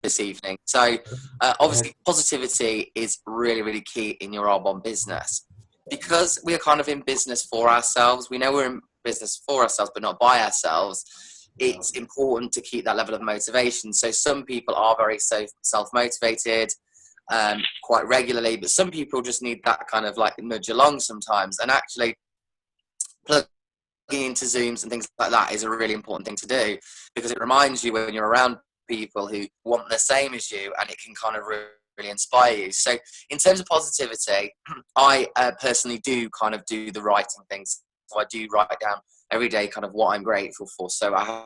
this evening. So obviously positivity is really, really key in your Arbonne business, because we are kind of in business for ourselves. We know we're in business for ourselves, but not by ourselves. It's important to keep that level of motivation. So some people are very self-motivated quite regularly, but some people just need that kind of like nudge along sometimes. And actually plugging into Zooms and things like that is a really important thing to do, because it reminds you when you're around people who want the same as you, and it can kind of really inspire you. So in terms of positivity, I personally do kind of do the writing things. So I do write down every day kind of what I'm grateful for. So I have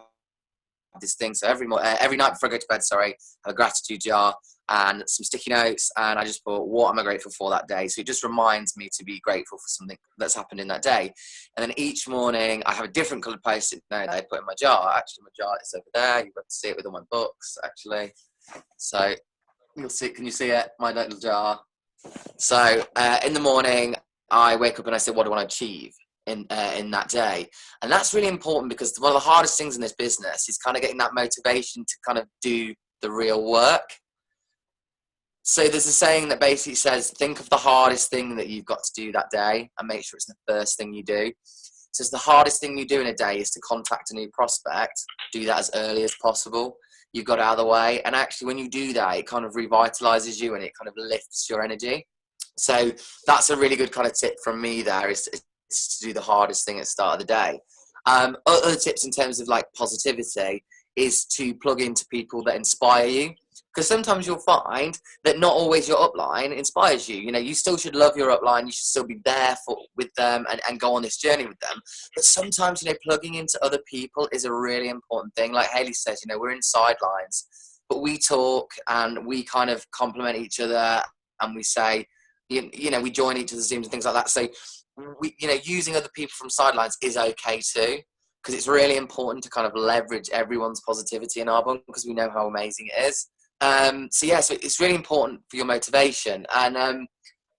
this thing. So every night before I go to bed, I have a gratitude jar and some sticky notes, and I just put what am I grateful for that day. So it just reminds me to be grateful for something that's happened in that day. And then each morning I have a different coloured post-it note that I put in my jar. Actually, my jar is over there. You'll be able to see it with all my books, actually. So you'll see. Can you see it? My little jar. So in the morning, I wake up and I say, what do I want to achieve in that day? And that's really important, because one of the hardest things in this business is kind of getting that motivation to kind of do the real work. So there's a saying that basically says, think of the hardest thing that you've got to do that day and make sure it's the first thing you do. So it's the hardest thing you do in a day is to contact a new prospect. Do that as early as possible. You've got it out of the way. And actually when you do that, it kind of revitalizes you and it kind of lifts your energy. So that's a really good kind of tip from me there, is to do the hardest thing at the start of the day. Other tips in terms of like positivity is to plug into people that inspire you, because sometimes you'll find that not always your upline inspires you. You know, you still should love your upline, you should still be there with them and go on this journey with them. But sometimes, you know, plugging into other people is a really important thing. Like Hayley says, you know, we're in sidelines, but we talk and we kind of compliment each other, and we say, you know, we join each other's Zooms and things like that. So we, you know, using other people from sidelines is okay too, because it's really important to kind of leverage everyone's positivity in Arbonne, because we know how amazing it is. So yeah, so it's really important for your motivation. And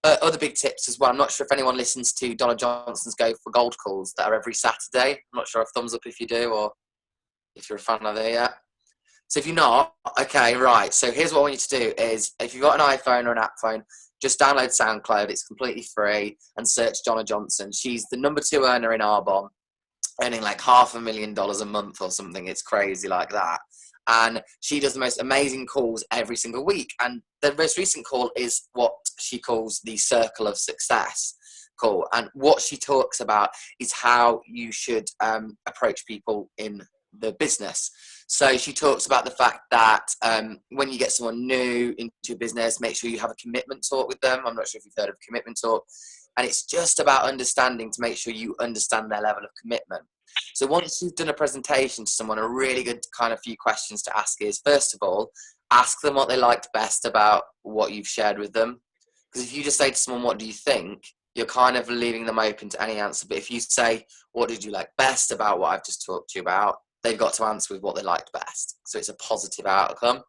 other big tips as well. I'm not sure if anyone listens to Donna Johnson's Go for Gold calls that are every Saturday. I'm not sure if thumbs up if you do, or if you're a fan of it yet. So if you're not, okay, right. So here's what I want you to do is, if you've got an iPhone or an app phone, just download SoundCloud. It's completely free, and search Donna Johnson. She's the #2 earner in Arbonne, earning like $500,000 a month or something. It's crazy like that. And she does the most amazing calls every single week. And the most recent call is what she calls the Circle of Success call. And what she talks about is how you should approach people in the business. So she talks about the fact that when you get someone new into your business, make sure you have a commitment talk with them. I'm not sure if you've heard of commitment talk. And it's just about understanding, to make sure you understand their level of commitment. So once you've done a presentation to someone, a really good kind of few questions to ask is, first of all, ask them what they liked best about what you've shared with them. Because if you just say to someone, what do you think? You're kind of leaving them open to any answer. But if you say, what did you like best about what I've just talked to you about? They've got to answer with what they liked best. So it's a positive outcome.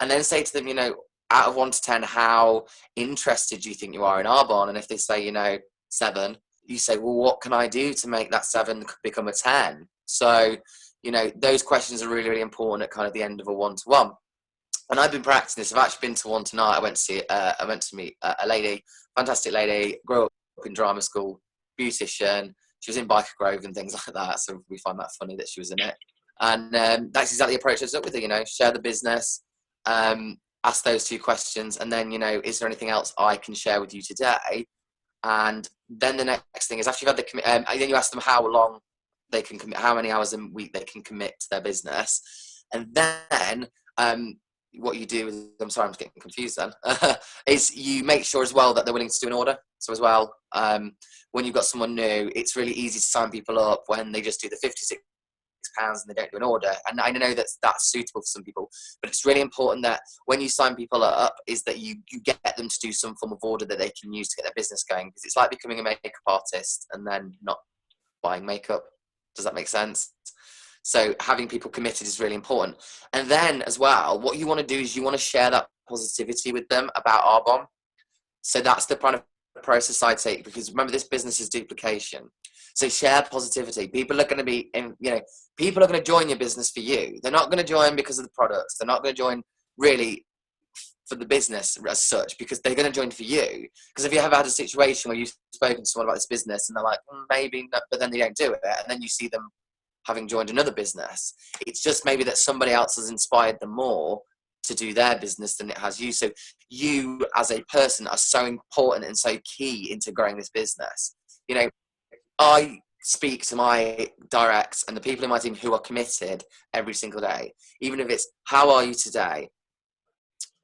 And then say to them, you know, out of 1 to 10, how interested do you think you are in Arbonne? And if they say, you know, 7, you say, well, what can I do to make that 7 become a 10? So, you know, those questions are really, really important at kind of the end of a one-to-one. And I've been practicing this. I've actually been to one tonight. I went to meet a lady, fantastic lady, grew up in drama school, beautician. She was in Biker Grove and things like that. So we find that funny that she was in it. And that's exactly the approach I took with her, you know, share the business, ask those 2 questions. And then, you know, is there anything else I can share with you today? And then the next thing is, after you've had the then you ask them how long they can commit, how many hours a week they can commit to their business. And then what you do is, I'm sorry, I'm getting confused then, is you make sure as well that they're willing to do an order. So as well, when you've got someone new, it's really easy to sign people up when they just do the £56 and they don't do an order. And I know that's suitable for some people, but it's really important that when you sign people up, is that you get them to do some form of order that they can use to get their business going. Because it's like becoming a makeup artist and then not buying makeup. Does that make sense? So having people committed is really important. And then as well, what you want to do is you want to share that positivity with them about Arbonne. So that's the kind of process I take, because remember, this business is duplication. So share positivity. People are going to be, people are going to join your business for you. They're not going to join because of the products. They're not going to join really for the business as such, because they're going to join for you. Because if you ever had a situation where you've spoken to someone about this business and they're like, maybe not, but then they don't do it, and then you see them having joined another business, it's just maybe that somebody else has inspired them more to do their business than it has you. So you as a person are so important and so key into growing this business. You know, I speak to my directs and the people in my team who are committed every single day, even if it's, how are you today?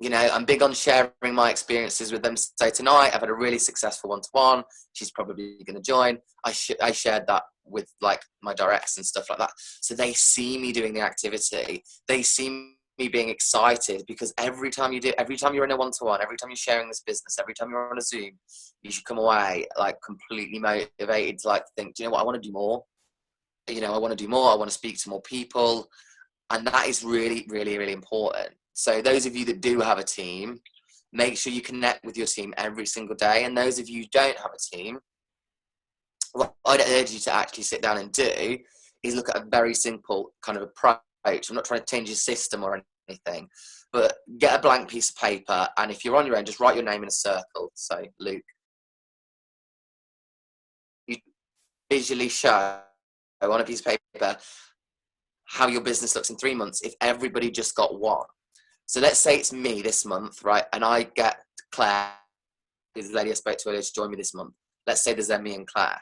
You know, I'm big on sharing my experiences with them. So tonight I've had a really successful one-to-one. She's probably going to join. I shared that with like my directs and stuff like that. So they see me doing the activity. They see me being excited, because every time you're in a one-to-one, every time you're sharing this business, every time you're on a Zoom, you should come away like completely motivated to like think, do you know what, I want to do more. You know, I want to do more. I want to speak to more people. And that is really, really, really important. So those of you that do have a team, make sure you connect with your team every single day. And those of you who don't have a team, what I'd urge you to actually sit down and do is look at a very simple kind of approach. I'm not trying to change your system or anything, but get a blank piece of paper. And if you're on your own, just write your name in a circle. So Luke, you visually show on a piece of paper how your business looks in 3 months if everybody just got one. So let's say it's me this month, right? And I get Claire, the lady I spoke to earlier, to join me this month. Let's say there's then me and Claire.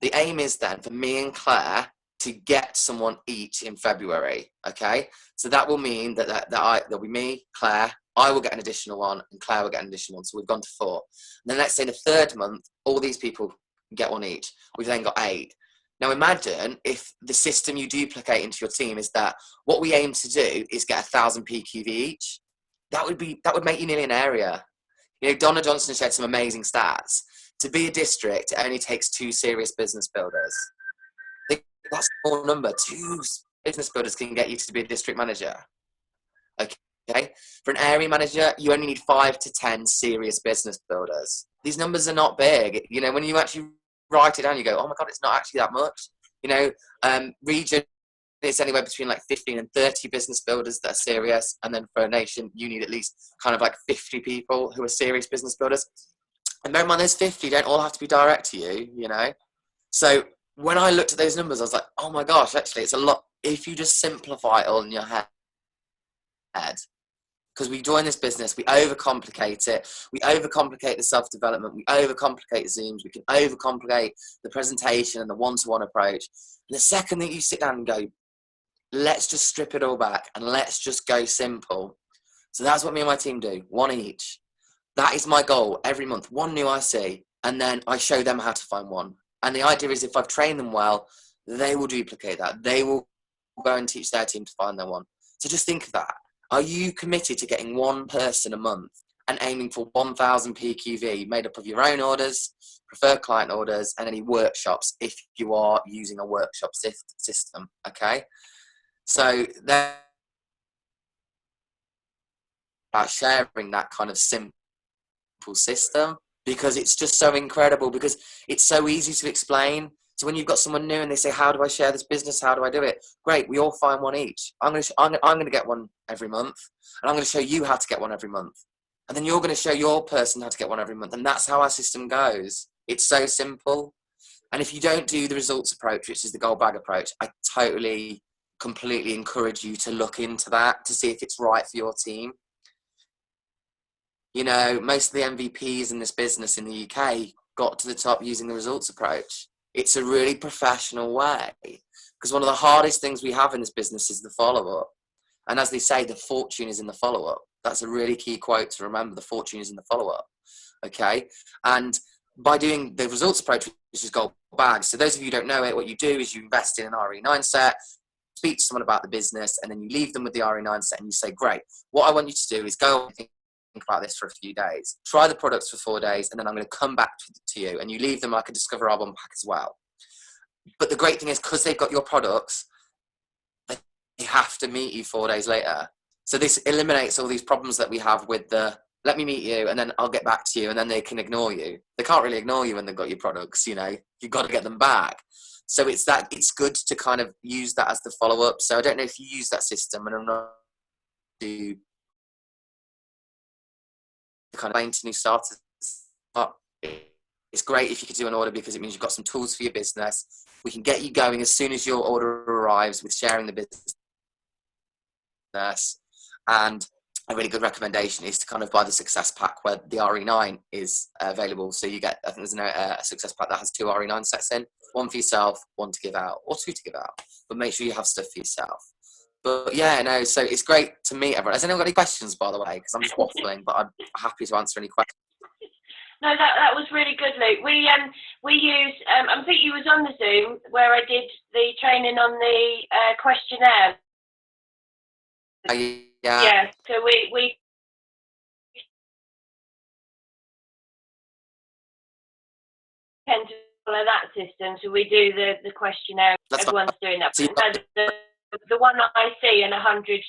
The aim is then for me and Claire to get someone each in February, okay? So that will mean that there'll be me, Claire, I will get an additional one, and Claire will get an additional one. So we've gone to 4. And then let's say the third month, all these people get one each. We've then got 8. Now imagine if the system you duplicate into your team is that what we aim to do is get 1,000 PQV each. That would make you nearly an area. You know, Donna Johnson shared some amazing stats. To be a district, it only takes 2 serious business builders. I think that's a small number. 2 business builders can get you to be a district manager. Okay. For an area manager, you only need 5 to 10 serious business builders. These numbers are not big. You know, when you actually write it down, you go, oh my God, it's not actually that much. You know, region, it's anywhere between like 15 and 30 business builders that are serious. And then for a nation, you need at least kind of like 50 people who are serious business builders. And bear in mind, those 50 don't all have to be direct to you, you know. So when I looked at those numbers, I was like, oh my gosh, actually, it's a lot. If you just simplify it all in your head, because we join this business, we overcomplicate it. We overcomplicate the self-development. We overcomplicate Zooms. We can overcomplicate the presentation and the one-to-one approach. And the second that you sit down and go, let's just strip it all back and let's just go simple. So that's what me and my team do, one each. That is my goal every month, one new IC, and then I show them how to find one. And the idea is if I've trained them well, they will duplicate that. They will go and teach their team to find their one. So just think of that. Are you committed to getting one person a month and aiming for 1,000 PQV made up of your own orders, preferred client orders, and any workshops if you are using a workshop system, okay? So then about sharing that kind of simple system, because it's just so incredible, because it's so easy to explain. So when you've got someone new and they say, how do I share this business? How do I do it? Great, we all find one each. I'm going to get one every month, and I'm going to show you how to get one every month. And then you're going to show your person how to get one every month. And that's how our system goes. It's so simple. And if you don't do the results approach, which is the gold bag approach, I totally, completely encourage you to look into that to see if it's right for your team. You know, most of the MVPs in this business in the UK got to the top using the results approach. It's a really professional way, because one of the hardest things we have in this business is the follow-up. And as they say, the fortune is in the follow-up. That's a really key quote to remember. The fortune is in the follow-up. Okay. And by doing the results approach, which is gold bags. So those of you who don't know it, what you do is you invest in an RE9 set, speak to someone about the business, and then you leave them with the RE9 set and you say, great, what I want you to do is go and think about this for a few days, try the products for 4 days, and then I'm going to come back to you, and you leave them like a Discover Album pack as well. But the great thing is, because they've got your products, they have to meet you 4 days later. So this eliminates all these problems that we have with the, let me meet you and then I'll get back to you, and then they can ignore you. They can't really ignore you when they've got your products, you know, you've got to get them back. So it's good to kind of use that as the follow-up. So I don't know if you use that system, and I'm not to kind of to new starters. It's great if you could do an order because it means you've got some tools for your business. We can get you going as soon as your order arrives with sharing the business. And a really good recommendation is to kind of buy the success pack where the RE9 is available. So you get, I think there's a success pack that has 2 RE9 sets in, one for yourself, one to give out, or 2 to give out. But make sure you have stuff for yourself. But yeah, no, so it's great to meet everyone. Has anyone got any questions, by the way? Because I'm just waffling, but I'm happy to answer any questions. No, that was really good, Luke. We used, I think you was on the Zoom where I did the training on the questionnaire. Yeah, so we tend to follow that system, so we do the questionnaire. Everyone's doing that. So the one I see in 100,000